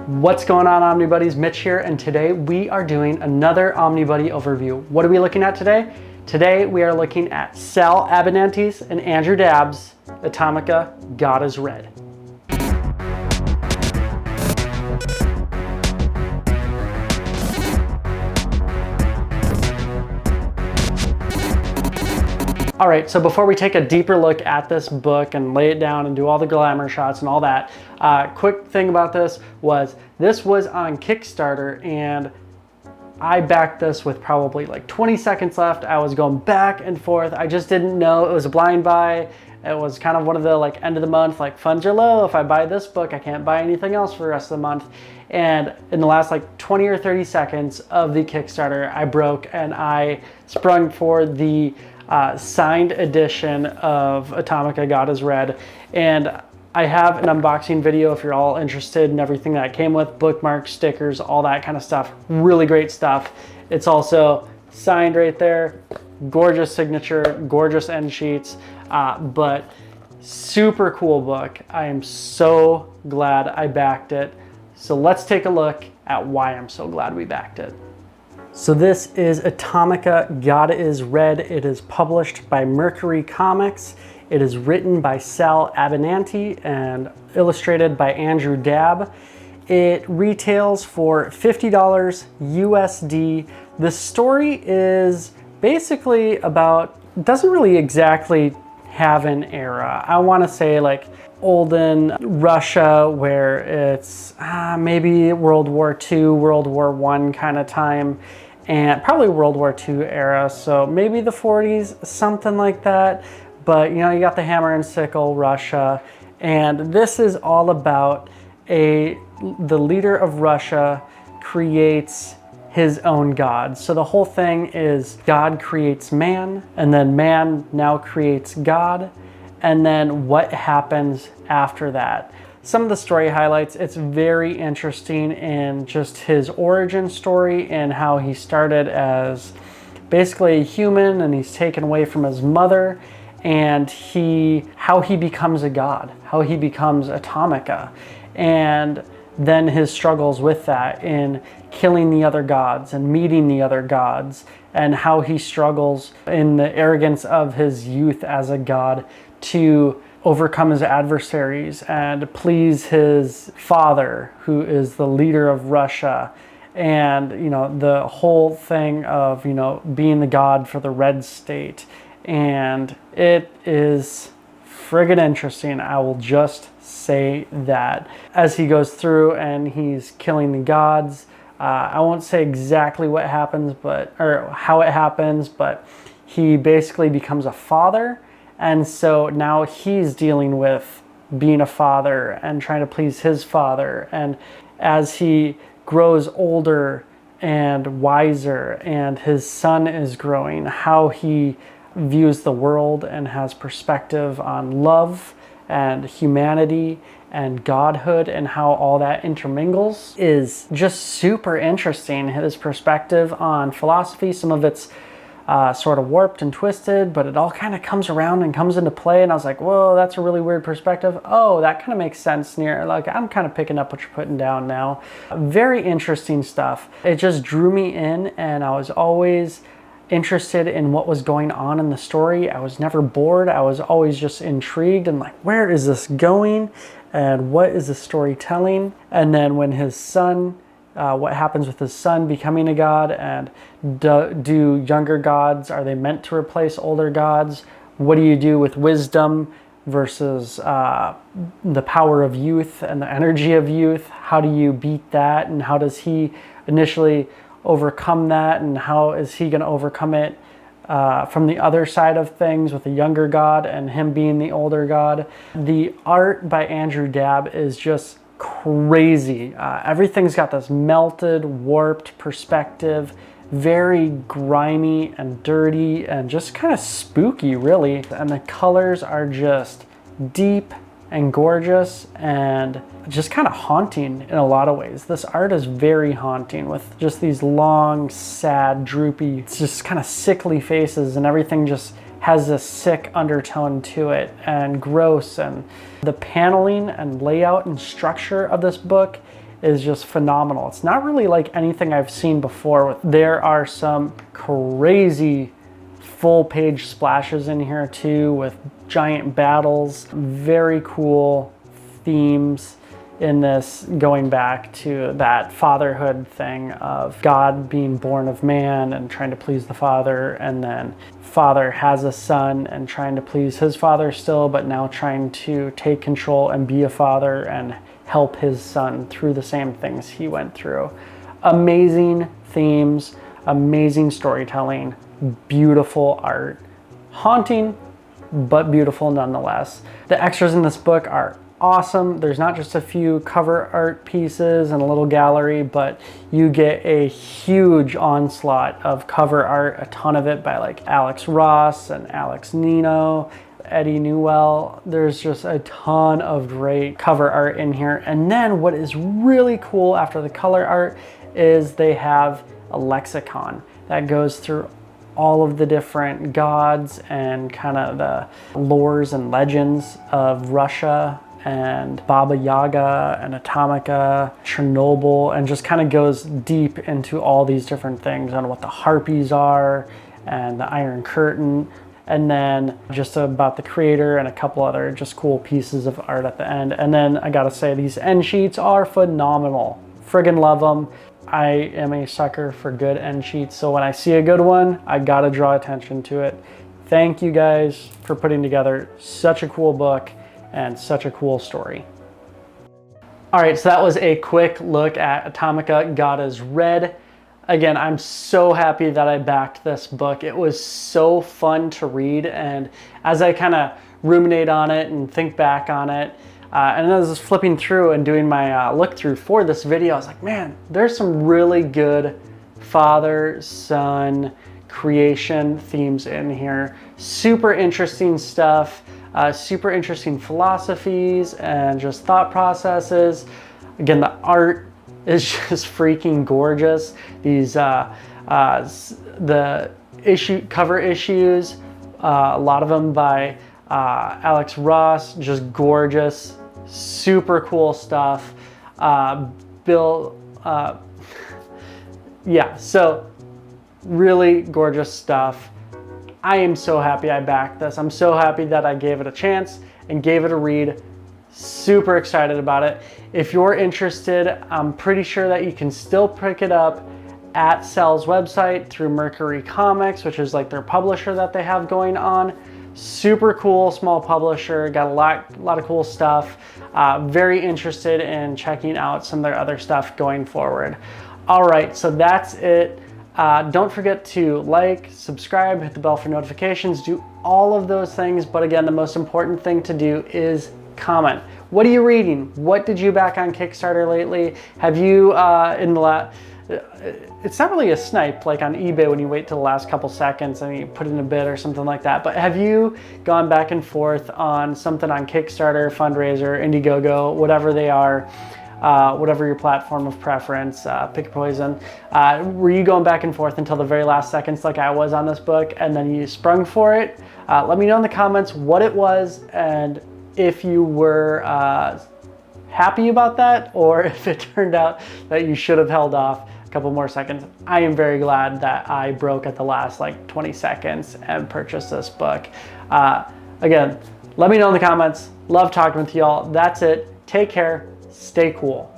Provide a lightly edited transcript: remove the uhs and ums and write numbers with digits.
What's going on, Omnibuddies? Mitch here, and today we are doing another Omnibuddy overview. What are we looking at today? Today we are looking at Sal Abbinanti's and Andrew Dabb's Atomika, God is Red. All right, so before we take a deeper look at this book and lay it down and do all the glamour shots and all that, quick thing about this was on Kickstarter, and I backed this with probably like 20 seconds left. I was going back and forth. I just didn't know. It was a blind buy. It was kind of one of the like end of the month, like funds are low. If I buy this book, I can't buy anything else for the rest of the month. And in the last like 20 or 30 seconds of the Kickstarter, I broke and I sprung for the signed edition of Atomika, God is Red. And I have an unboxing video if you're all interested in everything that it came with, bookmarks, stickers, all that kind of stuff. Really great stuff. It's also signed right there. Gorgeous signature, gorgeous end sheets, but super cool book. I am so glad I backed it. So let's take a look at why I'm so glad we backed it. So this is Atomika, God is Red. It is published by Mercury Comics. It is written by Sal Abbinanti and illustrated by Andrew Dabb. It retails for $50 USD. The story is basically about, doesn't really exactly have an era. I want to say like olden Russia, where it's maybe World War II, World War I kind of time, and probably World War II era, so maybe the 40s, something like that. But you know, you got the hammer and sickle Russia, and this is all about the leader of Russia creates his own god. So the whole thing is God creates man, and then man now creates God, and then what happens after that. Some of the story highlights, it's very interesting in just his origin story and how he started as basically a human and he's taken away from his mother, and how he becomes a god, how he becomes Atomika, and then his struggles with that in killing the other gods and meeting the other gods, and how he struggles in the arrogance of his youth as a god to overcome his adversaries and please his father, who is the leader of Russia. And you know, the whole thing of, you know, being the god for the red state. And it is friggin' interesting, I will just say that. As he goes through and he's killing the gods, I won't say exactly what happens, or how it happens, but he basically becomes a father. And so now he's dealing with being a father and trying to please his father. And as he grows older and wiser and his son is growing, how he views the world and has perspective on love and humanity and godhood and how all that intermingles is just super interesting. His perspective on philosophy, some of it's sort of warped and twisted, but it all kind of comes around and comes into play. And I was like, whoa, that's a really weird perspective. Oh, that kind of makes sense. Like, I'm kind of picking up what you're putting down now. Very interesting stuff. It just drew me in, and I was always interested in what was going on in the story. I was never bored. I was always just intrigued and like, where is this going? And what is the story telling? And then when his son, what happens with his son becoming a god, and do younger gods, are they meant to replace older gods? What do you do with wisdom versus the power of youth and the energy of youth? How do you beat that? And how does he initially overcome that? And how is he going to overcome it from the other side of things with a younger god and him being the older god? The art by Andrew Dabb is just crazy. Everything's got this melted, warped perspective, very grimy and dirty and just kind of spooky, really. And the colors are just deep and gorgeous and just kind of haunting in a lot of ways. This art is very haunting with just these long, sad, droopy, it's just kind of sickly faces, and everything just has this sick undertone to it and gross. And the paneling and layout and structure of this book is just phenomenal. It's not really like anything I've seen before. There are some crazy full page splashes in here too, with giant battles. Very cool themes in this, going back to that fatherhood thing of God being born of man and trying to please the father, and then father has a son and trying to please his father still, but now trying to take control and be a father and help his son through the same things he went through. Amazing themes, amazing storytelling, beautiful art, haunting, but beautiful nonetheless. The extras in this book are awesome. There's not just a few cover art pieces and a little gallery, but you get a huge onslaught of cover art, a ton of it by like Alex Ross and Alex Nino, Eddie Newell. There's just a ton of great cover art in here. And then what is really cool after the color art is they have a lexicon that goes through all of the different gods and kind of the lores and legends of Russia and Baba Yaga and Atomika, Chernobyl, and just kind of goes deep into all these different things on what the harpies are and the Iron Curtain, and then just about the creator and a couple other just cool pieces of art at the end. And then I gotta say, these end sheets are phenomenal. Friggin' love them. I am a sucker for good end sheets, so when I see a good one, I gotta draw attention to it. Thank you guys for putting together such a cool book and such a cool story. All right, so that was a quick look at Atomika, God is Red. Again, I'm so happy that I backed this book. It was so fun to read, and as I kind of ruminate on it and think back on it, and as I was flipping through and doing my look through for this video, I was like, man, there's some really good father-son creation themes in here. Super interesting stuff. Super interesting philosophies and just thought processes. Again, the art is just freaking gorgeous. These the cover issues, a lot of them by Alex Ross, just gorgeous, super cool stuff. Yeah, so really gorgeous stuff. I am so happy I backed this. I'm so happy that I gave it a chance and gave it a read. Super excited about it. If you're interested, I'm pretty sure that you can still pick it up at Cell's website through Mercury Comics, which is like their publisher that they have going on. Super cool small publisher, got a lot of cool stuff. Very interested in checking out some of their other stuff going forward. All right, so that's it. Don't forget to like, subscribe, hit the bell for notifications, do all of those things. But again, the most important thing to do is comment. What are you reading? What did you back on Kickstarter lately? Have you it's not really a snipe like on eBay when you wait till the last couple seconds and you put in a bid or something like that, but have you gone back and forth on something on Kickstarter, fundraiser, Indiegogo, whatever they are? Whatever your platform of preference, pick your poison. Were you going back and forth until the very last seconds like I was on this book and then you sprung for it? Let me know in the comments what it was and if you were happy about that, or if it turned out that you should have held off a couple more seconds. I am very glad that I broke at the last like 20 seconds and purchased this book. Again, let me know in the comments. Love talking with y'all. That's it. Take care. Stay cool.